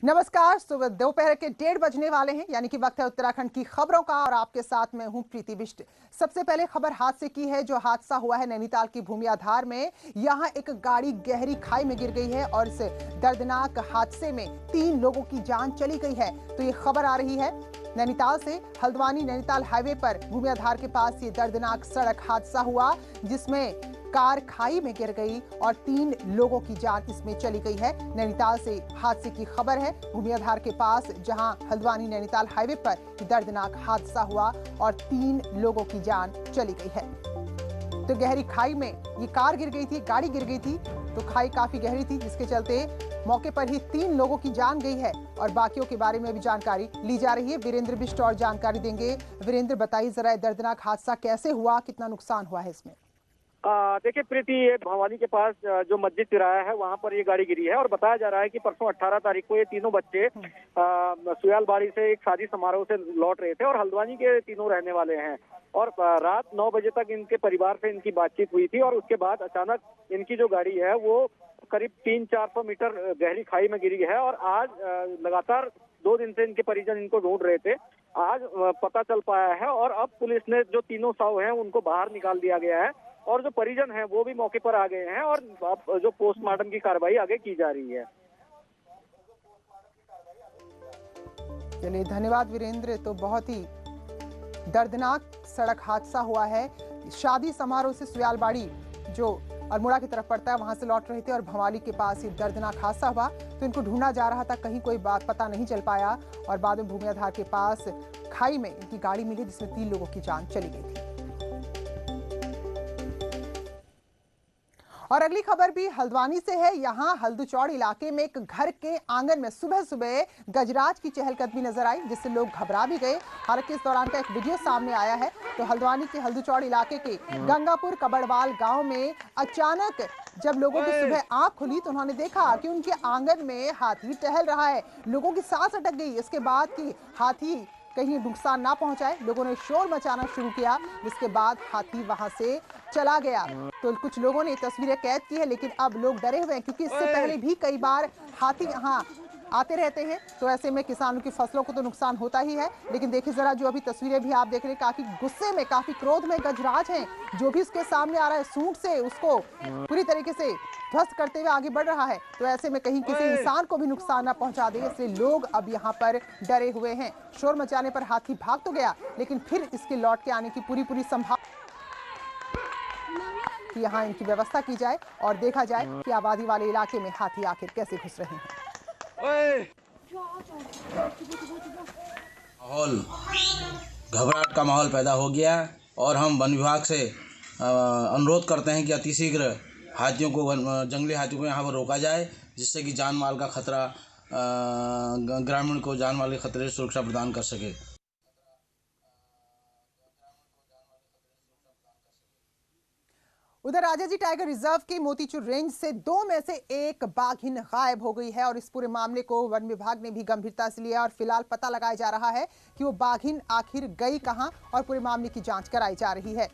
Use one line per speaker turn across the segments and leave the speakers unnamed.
नमस्कार। सुबह दोपहर के 1:30 बजने वाले हैं, यानी कि वक्त है उत्तराखंड की खबरों का और आपके साथ मैं हूं प्रीति बिष्ट। सबसे पहले खबर हादसे की है, जो हादसा हुआ है नैनीताल की भूमि आधार में। यहां एक गाड़ी गहरी खाई में गिर गई है और इस दर्दनाक हादसे में 3 लोगों की जान चली गई है। तो ये खबर आ रही है नैनीताल से। हल्द्वानी नैनीताल हाईवे पर भूमि आधार के पास ये दर्दनाक सड़क हादसा हुआ, जिसमें कार खाई में गिर गई और 3 लोगों की जान इसमें चली गई है। नैनीताल से हादसे की खबर है, भूमि आधार के पास, जहां हल्द्वानी नैनीताल हाईवे पर दर्दनाक हादसा हुआ और 3 लोगों की जान चली गई है। तो गहरी खाई में ये कार गिर गई थी, गाड़ी गिर गई थी, तो खाई काफी गहरी थी, जिसके चलते मौके पर ही 3 लोगों की जान गई है और बाकियों के बारे में भी जानकारी ली जा रही है। वीरेंद्र बिष्ट और जानकारी देंगे। वीरेंद्र, बताइए जरा, दर्दनाक हादसा कैसे हुआ, कितना नुकसान हुआ है इसमें?
देखिए प्रीति, ये भवानी के पास जो मस्जिद तिराया है वहां पर ये गाड़ी गिरी है और बताया जा रहा है कि परसों 18 तारीख को ये तीनों बच्चे सुयालबाड़ी से एक शादी समारोह से लौट रहे थे और हल्द्वानी के तीनों रहने वाले हैं। और रात 9 बजे तक इनके परिवार से इनकी बातचीत हुई थी और उसके बाद अचानक इनकी जो गाड़ी है वो करीब 300-400 मीटर गहरी खाई में गिरी है। और आज लगातार 2 दिन से इनके परिजन इनको ढूंढ रहे थे, आज पता चल पाया है और अब पुलिस ने जो तीनों शव हैं उनको बाहर निकाल दिया गया है और जो परिजन हैं वो भी मौके पर आ गए हैं और अब जो पोस्टमार्टम की कार्रवाई आगे की जा रही है।
चलिए, धन्यवाद वीरेंद्र। तो बहुत ही दर्दनाक सड़क हादसा हुआ है। शादी समारोह से सुयालबाड़ी, जो अल्मोड़ा की तरफ पड़ता है, वहां से लौट रहे थे और भवाली के पास ये दर्दनाक हादसा हुआ। तो इनको ढूंढा जा रहा था, कहीं कोई बात पता नहीं चल पाया और बाद में भूमि आधार के पास खाई में इनकी गाड़ी मिली, जिसमें 3 लोगों की जान चली गई थी। और अगली खबर भी हल्द्वानी से है। यहाँ हल्दूचौड़ इलाके में एक घर के आंगन में सुबह सुबह गजराज की चहलकदमी नजर आई, जिससे लोग घबरा भी गए। हालांकि इस दौरान का एक वीडियो सामने आया है। तो हल्द्वानी के हल्दूचौड़ इलाके के गंगापुर कबड़वाल गांव में अचानक जब लोगों की सुबह आंख खुली तो उन्होंने देखा कि उनके आंगन में हाथी टहल रहा है। लोगों की सांस अटक गई इसके बाद कि हाथी कहीं नुकसान ना पहुंचाए। लोगों ने शोर मचाना शुरू किया, जिसके बाद हाथी वहां से चला गया। तो कुछ लोगों ने तस्वीरें कैद की है, लेकिन अब लोग डरे हुए हैं, क्योंकि इससे पहले भी कई बार हाथी यहाँ आते रहते हैं। तो ऐसे में किसानों की फसलों को तो नुकसान होता ही है। लेकिन देखिए जरा, जो अभी तस्वीरें भी आप देख रहे हैं, काफी गुस्से में, काफी क्रोध में गजराज हैं। जो भी उसके सामने आ रहा है, सूंड से उसको पूरी तरीके से ध्वस्त करते हुए आगे बढ़ रहा है। तो ऐसे में कहीं किसी इंसान को भी नुकसान ना पहुंचा दे, इसलिए लोग अब यहाँ पर डरे हुए हैं। शोर मचाने पर हाथी भाग तो गया, लेकिन फिर इसके लौट के आने की पूरी संभावना कि यहाँ इनकी व्यवस्था की जाए और देखा जाए कि आबादी वाले इलाके में हाथी आखिर कैसे घुस रहे हैं।
माहौल, घबराहट का माहौल पैदा हो गया और हम वन विभाग से अनुरोध करते हैं कि अतिशीघ्र हाथियों को, जंगली हाथियों को यहाँ पर रोका जाए, जिससे कि जान माल का खतरा, ग्रामीण को जान माल के खतरे से सुरक्षा प्रदान कर सके।
उधर राजाजी टाइगर रिजर्व के मोतीचूर रेंज से 2 में से 1 बाघिन गायब हो गई है और इस पूरे मामले को वन विभाग ने भी गंभीरता से लिया और फिलहाल पता लगाया जा रहा है कि वो बाघिन आखिर गई कहां और पूरे मामले की जांच कराई जा रही है।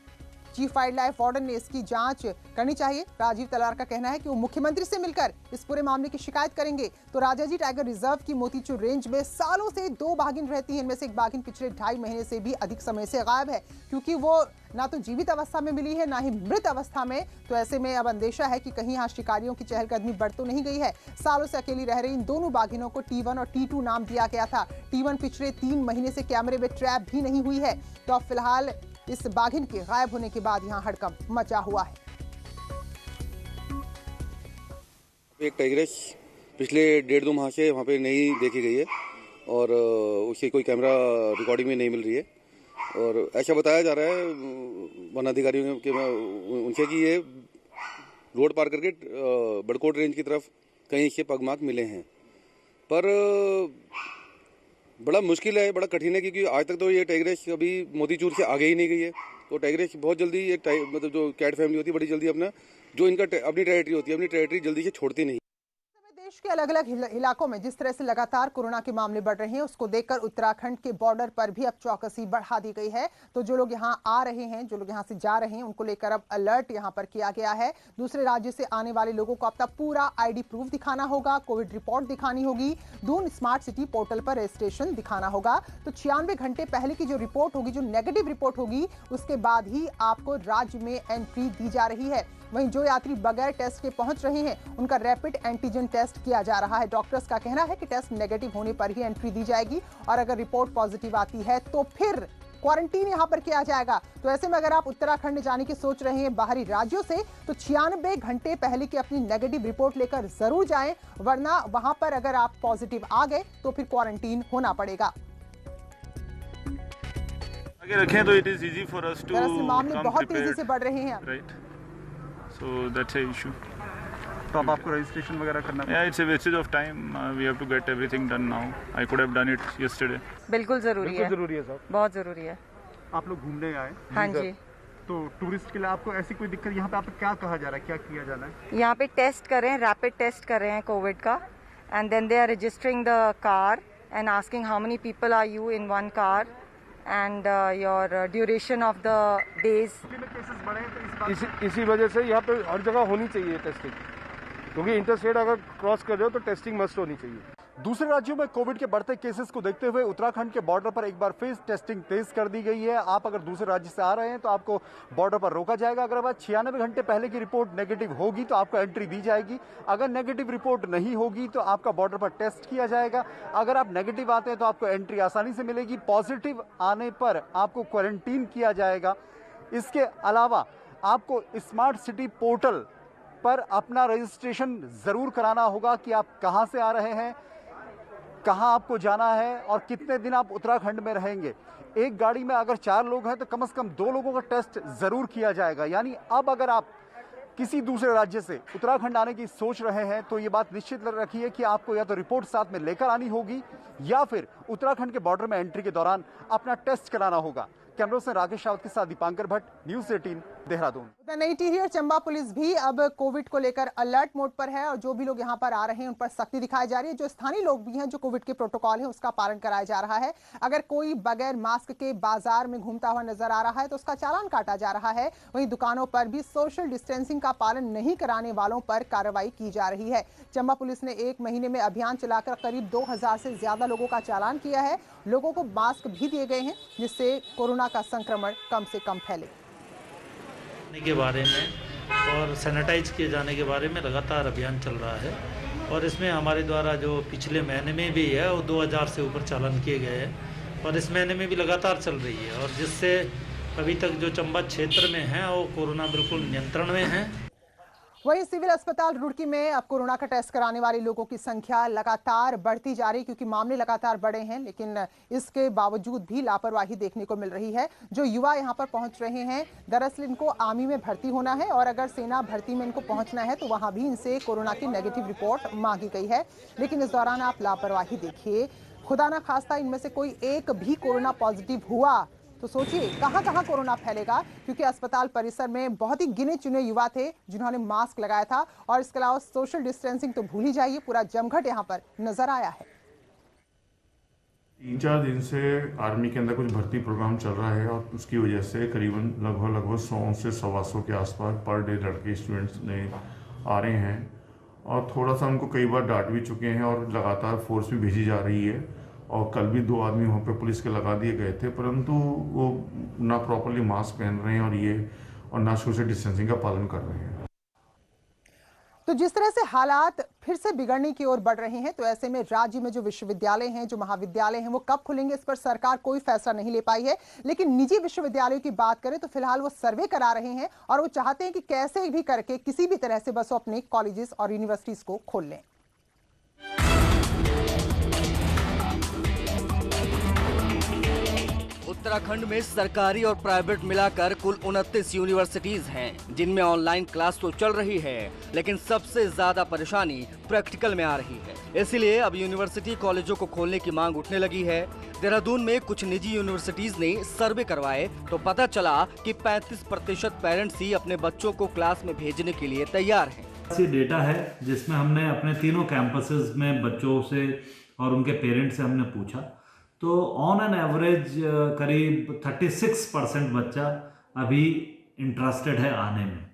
चीफ वाइल्ड लाइफ वार्डन ने इसकी जांच करनी चाहिए। राजीव तलवार का कहना है कि वो मुख्यमंत्री से मिलकर इस पूरे मामले की शिकायत करेंगे। तो राजाजी टाइगर रिजर्व की मोतीचूर रेंज में सालों से 2 बाघिन रहती हैं। इनमें से एक बाघिन पिछले 2.5 महीने से भी अधिक समय से गायब है, क्योंकि वो ना तो जीवित अवस्था में मिली है, ना ही मृत अवस्था में। तो ऐसे में अब अंदेशा है कि कहीं यहाँ शिकारियों की चहलकदमी बढ़ तो नहीं गई है। सालों से अकेली रह रही इन दोनों बाघिनों को T1 और T2 नाम दिया गया था। T1 पिछले 3 महीने से कैमरे में ट्रैप भी नहीं हुई है। तो अब फिलहाल इस बाघिन के गायब होने के बाद यहाँ हड़कंप मचा हुआ है।
एक टाइग्रेस पिछले 1.5-2 माह से वहाँ पे नहीं देखी गई है और उसकी कोई कैमरा रिकॉर्डिंग में नहीं मिल रही है। और ऐसा बताया जा रहा है वन अधिकारियों के उनसे कि ये रोड पार करके बड़कोट रेंज की तरफ कहीं इसके पगमार्क मिले हैं, पर बड़ा मुश्किल है, बड़ा कठिन है, क्योंकि आज तक तो ये टाइग्रेस कभी मोतीचूर से आगे ही नहीं गई है। तो टाइग्रेस बहुत जल्दी, ये मतलब जो कैट फैमिली होती है, बड़ी जल्दी अपना जो इनका अपनी टेरिटरी होती है, अपनी टेरिटरी जल्दी से छोड़ती नहीं।
देश के अलग अलग इलाकों में जिस तरह से लगातार कोरोना के मामले बढ़ रहे हैं, उसको देखकर उत्तराखंड के बॉर्डर पर भी अब चौकसी बढ़ा दी गई है। तो जो लोग यहां आ रहे हैं, जो लोग यहां से जा रहे हैं, उनको लेकर अब अलर्ट यहां पर किया गया है। दूसरे राज्य से आने वाले लोगों को अब तक पूरा आईडी प्रूफ दिखाना होगा, कोविड रिपोर्ट दिखानी होगी, दून स्मार्ट सिटी पोर्टल पर रजिस्ट्रेशन दिखाना होगा। तो 96 घंटे पहले की जो रिपोर्ट होगी, जो नेगेटिव रिपोर्ट होगी, उसके बाद ही आपको राज्य में एंट्री दी जा रही है। वहीं जो यात्री बगैर टेस्ट के पहुंच रहे हैं, उनका रैपिड एंटीजन टेस्ट किया जा रहा है। डॉक्टर्स का कहना है कि टेस्ट नेगेटिव होने पर ही एंट्री दी जाएगी और अगर रिपोर्ट पॉजिटिव आती है तो फिर क्वारंटीन यहां पर किया जाएगा। तो ऐसे में अगर आप उत्तराखंड जाने की सोच रहे हैं बाहरी राज्यों से, तो 96 घंटे पहले की अपनी नेगेटिव रिपोर्ट लेकर जरूर जाएं, वरना वहां पर अगर आप पॉजिटिव आ गए तो फिर क्वारंटीन होना पड़ेगा।
आगे रखें तो it is easy for us to
दरअसल मामले बहुत तेजी से बढ़ रहे हैं,
right, so that's a issue.
तो अब आपको रजिस्ट्रेशन वगैरह करना
या it's a wastage of time, we have to get everything done now. I could have done it yesterday.
बिल्कुल जरूरी है,
जरूरी है साहब,
बहुत जरूरी है।
आप लोग घूमने आए?
हाँ जी।
तो टूरिस्ट के लिए आपको ऐसी कोई दिक्कत, यहाँ पे आपको क्या कहा जा रहा है, क्या किया जाना है?
यहाँ पे टेस्ट कर रहे हैं, रैपिड टेस्ट कर रहे हैं कोविड का, and then they are registering the car and asking how many people are you in one car and your duration of the days.
Cases बढ़े हैं तो
इसी वजह से यहाँ पे हर जगह होनी चाहिए टेस्टिंग, क्योंकि इंटरस्टेट अगर क्रॉस कर रहे हो तो टेस्टिंग मस्ट होनी चाहिए।
दूसरे राज्यों में कोविड के बढ़ते केसेस को देखते हुए उत्तराखंड के बॉर्डर पर एक बार फिर टेस्टिंग तेज कर दी गई है। आप अगर दूसरे राज्य से आ रहे हैं तो आपको बॉर्डर पर रोका जाएगा। अगर आप 96 घंटे पहले की रिपोर्ट नेगेटिव होगी तो आपको एंट्री दी जाएगी। अगर नेगेटिव रिपोर्ट नहीं होगी तो आपका बॉर्डर पर टेस्ट किया जाएगा। अगर आप नेगेटिव आते हैं तो आपको एंट्री आसानी से मिलेगी। पॉजिटिव आने पर आपको क्वारंटीन किया जाएगा। इसके अलावा आपको स्मार्ट सिटी पोर्टल पर अपना रजिस्ट्रेशन जरूर कराना होगा कि आप कहां से आ रहे हैं, कहां आपको जाना है और कितने दिन आप उत्तराखंड में रहेंगे। एक गाड़ी में अगर 4 लोग हैं तो कम से कम 2 लोगों का टेस्ट जरूर किया जाएगा। यानी अब अगर आप किसी दूसरे राज्य से उत्तराखंड आने की सोच रहे हैं तो ये बात निश्चित रखिए कि आपको या तो रिपोर्ट साथ में लेकर आनी होगी या फिर उत्तराखंड के बॉर्डर में एंट्री के दौरान अपना टेस्ट कराना होगा। कैमरा से राकेश रावत के साथ दीपांकर भट्ट, न्यूज़ 18 देहरादून।
नई टिहरी और चंबा पुलिस भी अब कोविड को लेकर अलर्ट मोड पर है और जो भी लोग यहां पर आ रहे हैं उन पर सख्ती दिखाई जा रही है। जो स्थानीय लोग भी हैं, जो कोविड के प्रोटोकॉल है उसका पालन कराया जा रहा है। अगर कोई बगैर मास्क के बाजार में घूमता हुआ नजर आ रहा है तो उसका चालान काटा जा रहा है। वहीं दुकानों पर भी सोशल डिस्टेंसिंग का पालन नहीं कराने वालों पर कार्रवाई की जा रही है। चंबा पुलिस ने 1 महीने में अभियान चलाकर करीब 2000 से ज्यादा लोगों का चालान किया है। लोगों को मास्क भी दिए गए हैं जिससे कोरोना का संक्रमण कम से कम फैले
के बारे में और सैनिटाइज किए जाने के बारे में लगातार अभियान चल रहा है। और इसमें हमारे द्वारा जो पिछले महीने में भी है वो 2000 से ऊपर चालान किए गए हैं और इस महीने में भी लगातार चल रही है। और जिससे अभी तक जो चंबा क्षेत्र में है वो कोरोना बिल्कुल नियंत्रण में है।
वहीं सिविल अस्पताल रुड़की में अब कोरोना का टेस्ट कराने वाले लोगों की संख्या लगातार बढ़ती जा रही, क्योंकि मामले लगातार बढ़े हैं। लेकिन इसके बावजूद भी लापरवाही देखने को मिल रही है। जो युवा यहां पर पहुंच रहे हैं, दरअसल इनको आर्मी में भर्ती होना है और अगर सेना भर्ती में इनको पहुंचना है तो वहां भी इनसे कोरोना की नेगेटिव रिपोर्ट मांगी गई है। लेकिन इस दौरान आप लापरवाही देखिए, खुदा ना खास्ता इनमें से कोई एक भी कोरोना पॉजिटिव हुआ तो सोचिए कहां कहां कोरोना फैलेगा। क्योंकि अस्पताल परिसर में बहुत ही गिने चुने युवा थे जिन्होंने मास्क लगाया था और इसके अलावा सोशल डिस्टेंसिंग तो भूल ही जाइए, पूरा जमघट यहां पर नजर आया है।
3-4 दिन से आर्मी के अंदर कुछ भर्ती प्रोग्राम चल रहा है और उसकी वजह से करीबन लगभग 100 से 125 के आसपास पर डे लड़के स्टूडेंट्स ने आ रहे हैं और थोड़ा सा उनको कई बार डांट भी चुके हैं और लगातार फोर्स भी भेजी जा रही है। और कल भी 2 आदमी वहाँ पे पुलिस के लगा दिए गए थे, परंतु वो ना प्रॉपरली मास्क पहन रहे हैं और ना सोशल डिस्टेंसिंग का पालन कर रहे हैं।
तो जिस तरह से हालात फिर से बिगड़ने की ओर बढ़ रहे हैं, तो ऐसे में राज्य में जो विश्वविद्यालय हैं, जो महाविद्यालय हैं, वो कब खुलेंगे इस पर सरकार कोई फैसला नहीं ले पाई है। लेकिन निजी विश्वविद्यालयों की बात करें तो फिलहाल वो सर्वे करा रहे हैं और वो चाहते हैं कि कैसे भी करके किसी भी तरह से बस वो अपने कॉलेजेस और यूनिवर्सिटीज को खोल लें।
उत्तराखंड में सरकारी और प्राइवेट मिलाकर कुल 29 यूनिवर्सिटीज हैं, जिनमें ऑनलाइन क्लास तो चल रही है, लेकिन सबसे ज्यादा परेशानी प्रैक्टिकल में आ रही है। इसलिए अब यूनिवर्सिटी कॉलेजों को खोलने की मांग उठने लगी है। देहरादून में कुछ निजी यूनिवर्सिटीज ने सर्वे करवाए तो पता चला कि 35% पेरेंट्स ही अपने बच्चों को क्लास में भेजने के लिए तैयार हैं।
ये डेटा है जिसमें हमने अपने तीनों कैंपसेस में बच्चों से और उनके पेरेंट्स से हमने पूछा, तो ऑन एन एवरेज करीब 36% बच्चा अभी इंटरेस्टेड है आने में।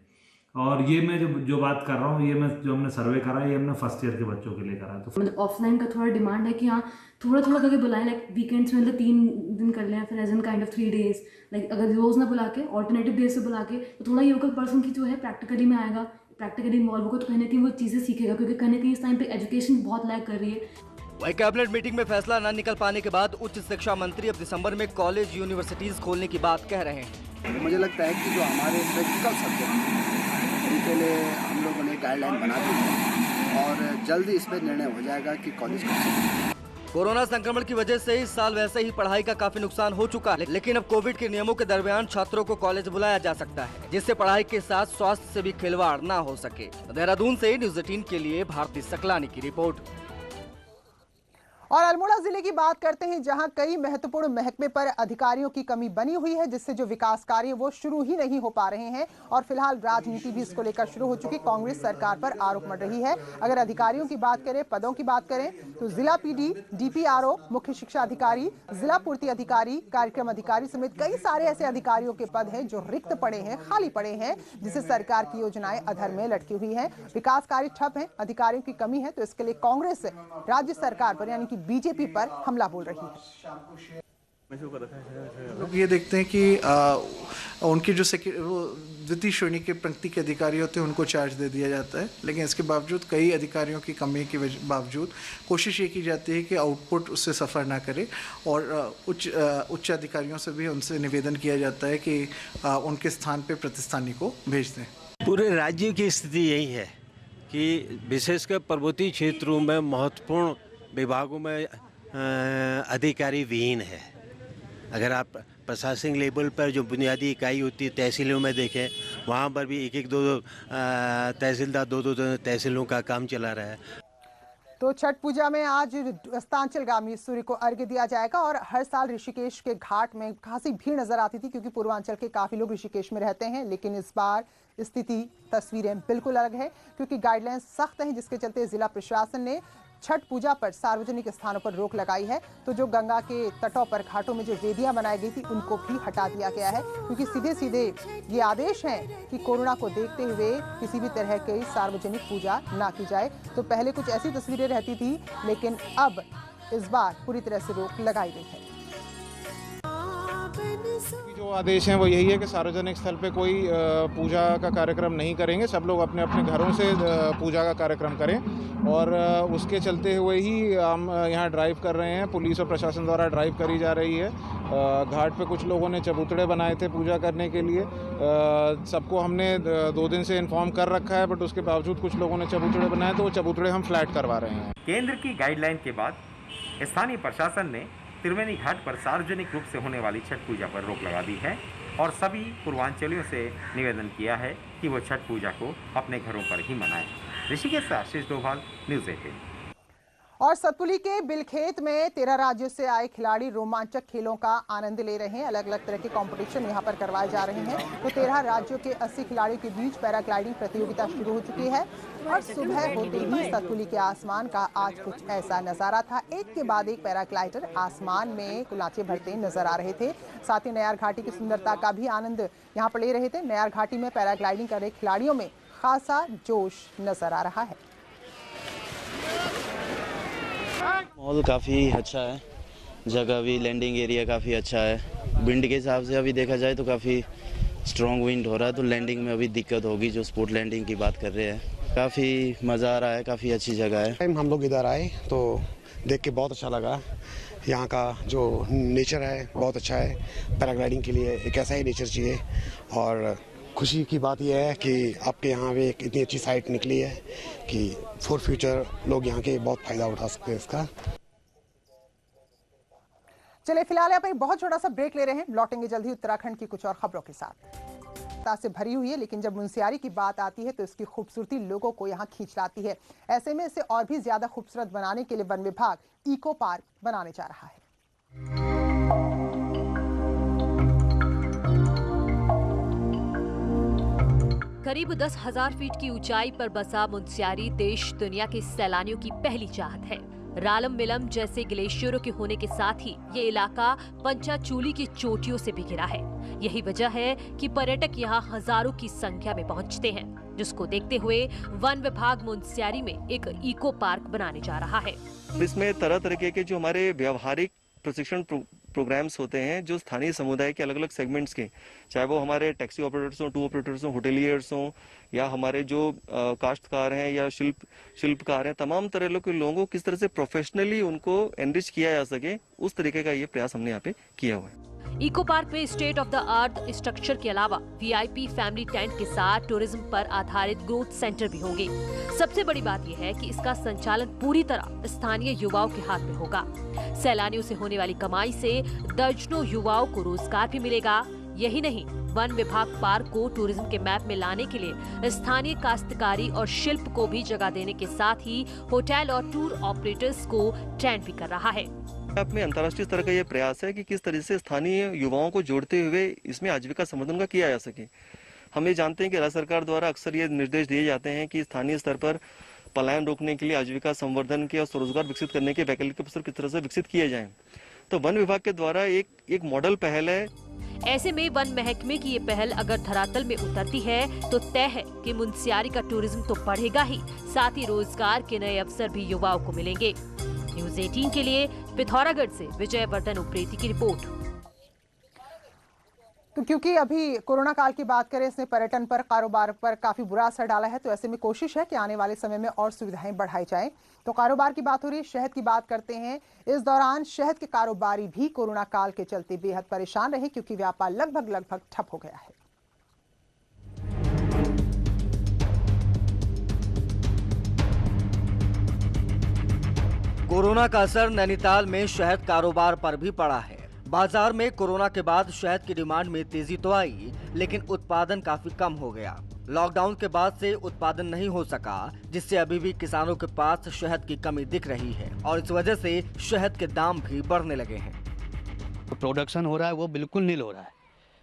और ये मैं जो बात कर रहा हूँ, ये मैं जो हमने सर्वे करा है, ये हमने फर्स्ट ईयर के बच्चों के लिए करा है। तो
मतलब ऑफलाइन का थोड़ा डिमांड है कि हाँ थोड़ा करके बुलाएं, लाइक वीकेंड्स में मतलब 3 दिन कर लें, फिर as an kind of 3 days, like अगर रोज़ ना बुला के ऑल्टरनेटिव डेज से बुला के, तो थोड़ा ये होगा पर्सन की जो है प्रैक्टिकली में आएगा, प्रैक्टिकली इन्वॉल्व होगा, तो कहीं ना कहीं वो चीज़ें सीखेगा, क्योंकि कहीं ना कहीं इस टाइम पे एजुकेशन बहुत लैग कर रही है।
वही कैबिनेट मीटिंग में फैसला न निकल पाने के बाद उच्च शिक्षा मंत्री अब दिसंबर में कॉलेज यूनिवर्सिटीज खोलने की बात कह रहे हैं।
मुझे लगता है कि जो हमारे प्रैक्टिकल सब्जेक्ट उनके लिए हम लोगों ने गाइडलाइन बना दी है और जल्दी इस पर निर्णय हो जाएगा कि कॉलेज कब।
कोरोना संक्रमण की वजह से इस साल वैसे ही पढ़ाई का काफी नुकसान हो चुका है, लेकिन अब कोविड के नियमों के दरमियान छात्रों को कॉलेज बुलाया जा सकता है, जिससे पढ़ाई के साथ स्वास्थ्य से भी खिलवाड़ न हो सके। देहरादून से न्यूज़ 18 के लिए भारती सकलानी की रिपोर्ट।
और अल्मोड़ा जिले की बात करते हैं, जहां कई महत्वपूर्ण महकमे पर अधिकारियों की कमी बनी हुई है, जिससे जो विकास कार्य वो शुरू ही नहीं हो पा रहे हैं और फिलहाल राजनीति भी इसको लेकर शुरू हो चुकी। कांग्रेस सरकार पर आरोप मढ़ रही है। अगर अधिकारियों की बात करें, पदों की बात करें, तो जिला पीडी, डीपीआरओ, मुख्य शिक्षा अधिकारी, जिला पूर्ति अधिकारी, कार्यक्रम अधिकारी समेत कई सारे ऐसे अधिकारियों के पद हैं जो रिक्त पड़े हैं, खाली पड़े हैं, जिससे सरकार की योजनाएं अधर में लटकी हुई है। विकास कार्य ठप है, अधिकारियों की कमी है, तो इसके लिए कांग्रेस राज्य सरकार पर यानी कि बीजेपी पर हमला बोल रही है।
लोग ये देखते हैं कि उनकी जो द्वितीय श्रेणी के पंक्ति के अधिकारी होते हैं उनको चार्ज दे दिया जाता है, लेकिन इसके बावजूद कई अधिकारियों की कमी के बावजूद कोशिश ये की जाती है कि आउटपुट उससे सफ़र ना करे और उच्च अधिकारियों से भी उनसे निवेदन किया जाता है कि उनके स्थान पे प्रतिस्थानी को भेज दें।
पूरे राज्य की स्थिति यही है कि विशेषकर पर्वतीय क्षेत्रों में महत्वपूर्ण विभागों में अधिकारी विहीन है। अगर आप प्रशासनिक लेवल पर जो बुनियादी इकाई होती है, तहसीलों में देखें, वहाँ पर भी एक दो तहसीलदार दो तहसीलों का काम चला रहा है।
तो छठ पूजा में आज अस्तांचलगामी सूर्य को अर्घ्य दिया जाएगा और हर साल ऋषिकेश के घाट में खासी भीड़ नजर आती थी, क्योंकि पूर्वांचल के काफी लोग ऋषिकेश में रहते हैं। लेकिन इस बार स्थिति, तस्वीरें बिल्कुल अलग है, क्योंकि गाइडलाइंस सख्त हैं, जिसके चलते जिला प्रशासन ने छठ पूजा पर सार्वजनिक स्थानों पर रोक लगाई है। तो जो गंगा के तटों पर, घाटों में जो वेदियां बनाई गई थी, उनको भी हटा दिया गया है, क्योंकि सीधे सीधे ये आदेश हैं कि कोरोना को देखते हुए किसी भी तरह की सार्वजनिक पूजा ना की जाए। तो पहले कुछ ऐसी तस्वीरें रहती थी, लेकिन अब इस बार पूरी तरह से रोक लगाई गई है।
जो आदेश हैं वो यही है कि सार्वजनिक स्थल पे कोई पूजा का कार्यक्रम नहीं करेंगे, सब लोग अपने अपने घरों से पूजा का कार्यक्रम करें। और उसके चलते हुए ही हम यहाँ ड्राइव कर रहे हैं, पुलिस और प्रशासन द्वारा ड्राइव करी जा रही है। घाट पे कुछ लोगों ने चबूतरे बनाए थे पूजा करने के लिए, सबको हमने 2 दिन से इन्फॉर्म कर रखा है, बट उसके बावजूद कुछ लोगों ने चबूतरे बनाए, तो वो चबूतरे हम फ्लैट करवा रहे हैं।
केंद्र की गाइडलाइन के बाद स्थानीय प्रशासन ने त्रिवेणी घाट पर सार्वजनिक रूप से होने वाली छठ पूजा पर रोक लगा दी है और सभी पूर्वांचलियों से निवेदन किया है कि वो छठ पूजा को अपने घरों पर ही मनाएं। ऋषिकेश से आशीष डोभाल, न्यूज़ 18।
और सतपुली के बिलखेत में 13 राज्यों से आए खिलाड़ी रोमांचक खेलों का आनंद ले रहे हैं। अलग अलग तरह के कंपटीशन यहां पर करवाए जा रहे हैं। तो 13 राज्यों के 80 खिलाड़ियों के बीच पैराग्लाइडिंग प्रतियोगिता शुरू हो चुकी है और सुबह होते ही सतपुली के आसमान का आज कुछ ऐसा नजारा था। एक के बाद एक पैराग्लाइडर आसमान में कुलाचे भरते नजर आ रहे थे। साथ ही नयार घाटी की सुंदरता का भी आनंद यहाँ पर ले रहे थे। नयार घाटी में पैराग्लाइडिंग कर रहे खिलाड़ियों में खासा जोश नजर आ रहा है।
माहौल काफ़ी अच्छा है, जगह भी, लैंडिंग एरिया काफ़ी अच्छा है। विंड के हिसाब से अभी देखा जाए तो काफ़ी स्ट्रॉन्ग विंड हो रहा है, तो लैंडिंग में अभी दिक्कत होगी। जो स्पोर्ट लैंडिंग की बात कर रहे हैं, काफ़ी मज़ा आ रहा है, काफ़ी अच्छी जगह है।
हम लोग इधर आए तो देख के बहुत अच्छा लगा। यहाँ का जो नेचर है बहुत अच्छा है। पैराग्लाइडिंग के लिए एक ऐसा ही नेचर चाहिए और खुशी की बात यह है कि आपके यहाँ पे एक इतनी अच्छी साइट निकली है कि फॉर फ्यूचर लोग यहाँ के बहुत फायदा उठा सकते हैं इसका।
चलिए फिलहाल यहाँ पे एक बहुत छोटा सा ब्रेक ले रहे हैं, लौटेंगे जल्दी उत्तराखंड की कुछ और खबरों के साथ। से भरी हुई है, लेकिन जब मुनस्यारी की बात आती है तो इसकी खूबसूरती लोगों को यहाँ खींच लाती है। ऐसे में इसे और भी ज्यादा खूबसूरत बनाने के लिए वन विभाग इको पार्क बनाने जा रहा है।
करीब 10,000 फीट की ऊंचाई पर बसा मुनस्यारी देश दुनिया के सैलानियों की पहली चाहत है। रालम मिलम जैसे ग्लेशियरों के होने के साथ ही ये इलाका पंचाचूली की चोटियों से भी घिरा है। यही वजह है कि पर्यटक यहाँ हजारों की संख्या में पहुँचते हैं, जिसको देखते हुए वन विभाग मुनस्यारी में एक इको पार्क बनाने जा रहा है।
इसमें तरह तरह के जो हमारे व्यावहारिक प्रशिक्षण प्रोग्राम्स होते हैं, जो स्थानीय समुदाय के अलग अलग सेगमेंट्स के, चाहे वो हमारे टैक्सी ऑपरेटर्स हों, टूर ऑपरेटर्स हों, होटेलियर्स हों, या हमारे जो काश्तकार हैं या शिल्पकार हैं, तमाम तरह के लोगों को किस तरह से प्रोफेशनली उनको एनरिच किया जा सके, उस तरीके का ये प्रयास हमने यहाँ पे किया हुआ है।
इको पार्क में state of the art structure के अलावा VIP फैमिली टेंट के साथ टूरिज्म पर आधारित ग्रोथ सेंटर भी होंगे। सबसे बड़ी बात यह है कि इसका संचालन पूरी तरह स्थानीय युवाओं के हाथ में होगा। सैलानियों से होने वाली कमाई से दर्जनों युवाओं को रोजगार भी मिलेगा। यही नहीं, वन विभाग पार्क को टूरिज्म के मैप में लाने के लिए स्थानीय काश्तकारी और शिल्प को भी जगह देने के साथ ही होटल और टूर ऑपरेटर्स को ट्रेन भी कर रहा है।
में अंतर्राष्ट्रीय स्तर का ये प्रयास है कि किस तरह से स्थानीय युवाओं को जोड़ते हुए इसमें आजीविका संवर्धन का किया जा सके। हम ये जानते हैं कि राज्य सरकार द्वारा अक्सर ये निर्देश दिए जाते हैं कि स्थानीय स्तर पर पलायन रोकने के लिए आजीविका संवर्धन के और स्वरोजगार विकसित करने के वैकल्पिक अवसर किस तरह से विकसित किए जाएं। तो वन विभाग के द्वारा एक मॉडल पहल है।
ऐसे में वन महकमे की ये पहल अगर धरातल में उतरती है तो तय है कि मुनस्यारी का टूरिज्म तो बढ़ेगा ही, साथ ही रोजगार के नए अवसर भी युवाओं को मिलेंगे। न्यूज़ 18 के लिए पिथौरागढ़ से विजय वर्धन उप्रेती की रिपोर्ट।
तो क्योंकि अभी कोरोना काल की बात करें, इसने पर्यटन पर, कारोबार पर काफी बुरा असर डाला है, तो ऐसे में कोशिश है कि आने वाले समय में और सुविधाएं बढ़ाई जाएं। तो कारोबार की बात हो रही है, शहद की बात करते हैं। इस दौरान शहद के कारोबारी भी कोरोना काल के चलते बेहद परेशान रहे, क्योंकि व्यापार लगभग ठप हो गया है।
कोरोना का असर नैनीताल में शहद कारोबार पर भी पड़ा है। बाजार में कोरोना के बाद शहद की डिमांड में तेजी तो आई, लेकिन उत्पादन काफी कम हो गया। लॉकडाउन के बाद से उत्पादन नहीं हो सका, जिससे अभी भी किसानों के पास शहद की कमी दिख रही है और इस वजह से शहद के दाम भी बढ़ने लगे हैं।
तो प्रोडक्शन हो रहा है वो बिल्कुल नील हो रहा है।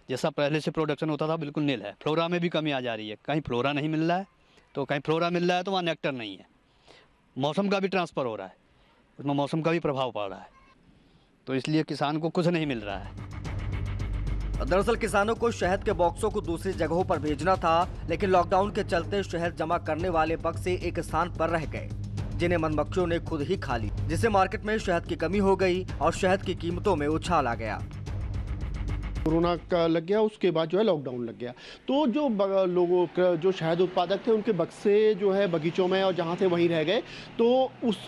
जैसा पहले से प्रोडक्शन होता था बिल्कुल नील है। फ्लोरा में भी कमी आ जा रही है। कहीं फ्लोरा नहीं मिल रहा है तो कहीं फ्लोरा मिल रहा है तो वहाँ नेक्टर नहीं है। मौसम का भी ट्रांसफर हो रहा है, उसमें मौसम का भी प्रभाव पड़ रहा है, तो इसलिए किसान को कुछ नहीं मिल रहा है।
दरअसल किसानों को शहद के बॉक्सों को दूसरी जगहों पर भेजना था, लेकिन लॉकडाउन के चलते शहद जमा करने वाले बक्से एक स्थान पर रह गए, जिन्हें मधुमक्खियों ने खुद ही खा ली, जिससे मार्केट में शहद की कमी हो गई और शहद की कीमतों में उछाल आ गया।
कोरोना का लग गया, उसके बाद जो है लॉकडाउन लग गया, तो जो लोगों का जो शहद उत्पादक थे उनके बक्से जो है बगीचों में और जहाँ थे वहीं रह गए। तो उस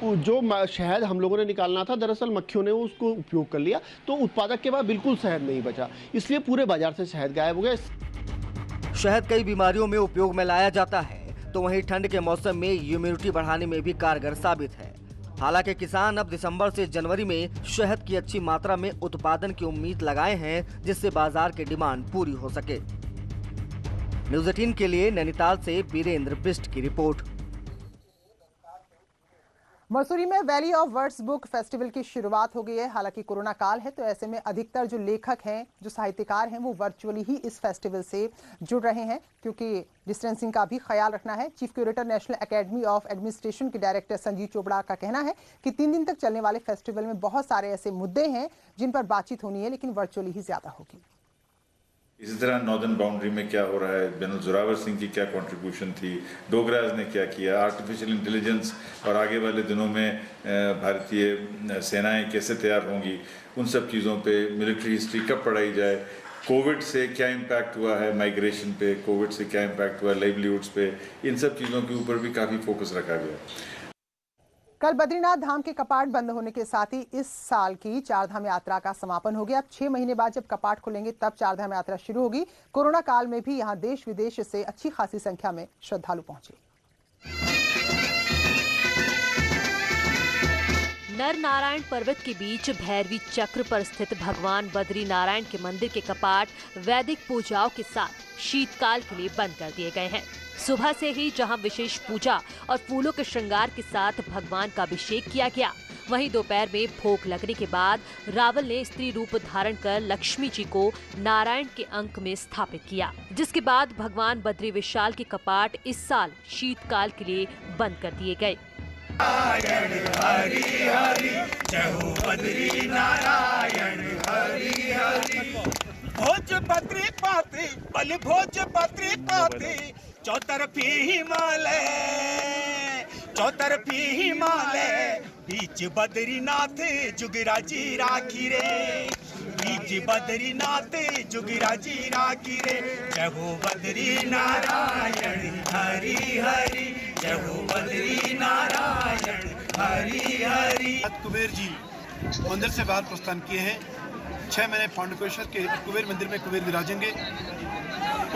जो शहद हम लोगों ने निकालना था, दरअसल मक्खियों ने उसको उपयोग कर लिया, तो उत्पादक के बाद बिल्कुल शहद नहीं बचा, इसलिए पूरे बाजार से शहद गायब हो गया।
शहद कई बीमारियों में उपयोग में लाया जाता है, तो वहीं ठंड के मौसम में इम्यूनिटी बढ़ाने में भी कारगर साबित है। हालांकि किसान अब दिसंबर से जनवरी में शहद की अच्छी मात्रा में उत्पादन की उम्मीद लगाए हैं, जिससे बाजार की डिमांड पूरी हो सके। न्यूज़ 18 के लिए नैनीताल से वीरेंद्र बिष्ट की रिपोर्ट।
मसूरी में valley of words book festival की शुरुआत हो गई है। हालांकि कोरोना काल है, तो ऐसे में अधिकतर जो लेखक हैं, जो साहित्यकार हैं, वो वर्चुअली ही इस फेस्टिवल से जुड़ रहे हैं, क्योंकि डिस्टेंसिंग का भी ख्याल रखना है। Chief curator national academy of administration के डायरेक्टर संजीव चोपड़ा का कहना है कि 3 दिन तक चलने वाले फेस्टिवल में बहुत सारे ऐसे मुद्दे हैं जिन पर बातचीत होनी है, लेकिन वर्चुअली ही ज्यादा होगी।
इसी तरह नॉर्दर्न बाउंड्री में क्या हो रहा है, जनरल जोरावर सिंह की क्या कंट्रीब्यूशन थी, डोगराज ने क्या किया, आर्टिफिशियल इंटेलिजेंस और आगे वाले दिनों में भारतीय सेनाएं कैसे तैयार होंगी, उन सब चीज़ों पे मिलिट्री हिस्ट्री कब पढ़ाई जाए, कोविड से क्या इम्पैक्ट हुआ है माइग्रेशन पे, कोविड से क्या इम्पैक्ट हुआ है लाइवलीहुड्स पे, इन सब चीज़ों के ऊपर भी काफ़ी फोकस रखा गया।
कल बद्रीनाथ धाम के कपाट बंद होने के साथ ही इस साल की चारधाम यात्रा का समापन हो गया। अब 6 महीने बाद जब कपाट खुलेंगे तब चारधाम यात्रा शुरू होगी। कोरोना काल में भी यहां देश विदेश से अच्छी खासी संख्या में श्रद्धालु पहुंचे।
नर नारायण पर्वत के बीच भैरवी चक्र पर स्थित भगवान बद्री नारायण के मंदिर के कपाट वैदिक पूजाओं के साथ शीतकाल के लिए बंद कर दिए गए हैं। सुबह से ही जहां विशेष पूजा और फूलों के श्रृंगार के साथ भगवान का अभिषेक किया गया, वहीं दोपहर में भोग लगने के बाद रावल ने स्त्री रूप धारण कर लक्ष्मी जी को नारायण के अंक में स्थापित किया, जिसके बाद भगवान बद्री विशाल के कपाट इस साल शीतकाल के लिए बंद कर दिए गए।
नारायण हरि हरि जय हो बद्री नारायण हरि हरि। भोज बद्री पाती बल भोज बद्री पाती चौतरफी हिमालय चौतरफी हिमालय बीच बद्रीनाथ जुगराजी राखी रे बीच बद्रीनाथ जुगराजी राखी रे जय हो बद्री नारायण हरि हरि जय हो बद्री नारायण हरि हरि।
कुबेर जी मंदिर से बाहर प्रस्थान किए हैं। 6 महीने पांडुकेश्वर के कुबेर मंदिर में कुबेर विराजेंगे।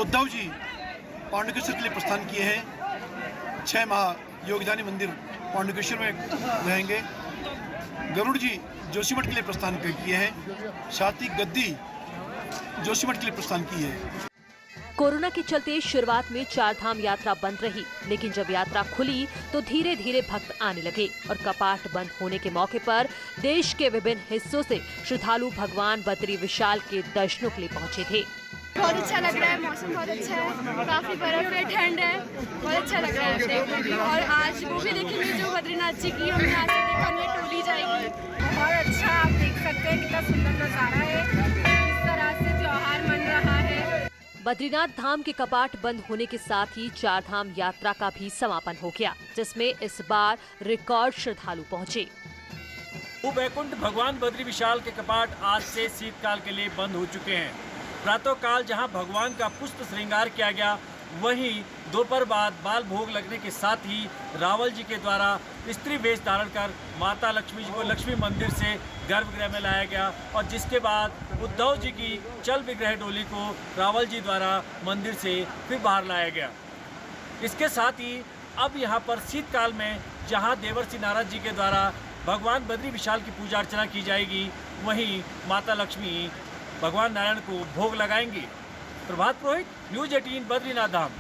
उद्धव जी पांडुकेश्वर के लिए प्रस्थान किए हैं। 6 माह योगदानी मंदिर पांडुकेश्वर में रहेंगे। गरुड़ जी जोशीमठ के लिए प्रस्थान किए हैं। साथ ही गद्दी जोशीमठ के लिए प्रस्थान की है।
कोरोना के चलते शुरुआत में 4 धाम यात्रा बंद रही, लेकिन जब यात्रा खुली तो धीरे धीरे भक्त आने लगे और कपाट बंद होने के मौके पर देश के विभिन्न हिस्सों से श्रद्धालु भगवान बद्री विशाल के दर्शनों के लिए पहुंचे थे।
बहुत अच्छा लग रहा है, मौसम बहुत अच्छा है, काफी बर्फ है, ठंड है, बहुत अच्छा लग रहा है देखने भी। और आज वो भी देखेंगे जो बद्रीनाथ जी की हमने आज देखा, हमें टोली जाएगी। बहुत अच्छा, आप देख सकते हैं कितना सुंदर नजारा है, इस तरह से त्योहार मन रहा है।
बद्रीनाथ धाम के कपाट बंद होने के साथ ही 4 धाम यात्रा का भी समापन हो गया, जिसमें इस बार रिकॉर्ड श्रद्धालु पहुंचे।
वैकुंठ भगवान बद्री विशाल के कपाट आज से शीतकाल के लिए बंद हो चुके हैं। प्रातः काल जहां भगवान का पुष्प श्रृंगार किया गया, वहीं दोपहर बाद बाल भोग लगने के साथ ही रावल जी के द्वारा स्त्री वेश धारण कर माता लक्ष्मी जी को लक्ष्मी मंदिर से गर्भगृह में लाया गया और जिसके बाद उद्धव जी की चल विग्रह डोली को रावल जी द्वारा मंदिर से फिर बाहर लाया गया। इसके साथ ही अब यहाँ पर शीतकाल में जहाँ देवर्षि नारद जी के द्वारा भगवान बद्री विशाल की पूजा अर्चना की जाएगी, वहीं माता लक्ष्मी भगवान नारायण को भोग लगाएंगे। प्रभात पुरोहित, न्यूज़ 18 बद्रीनाथ धाम।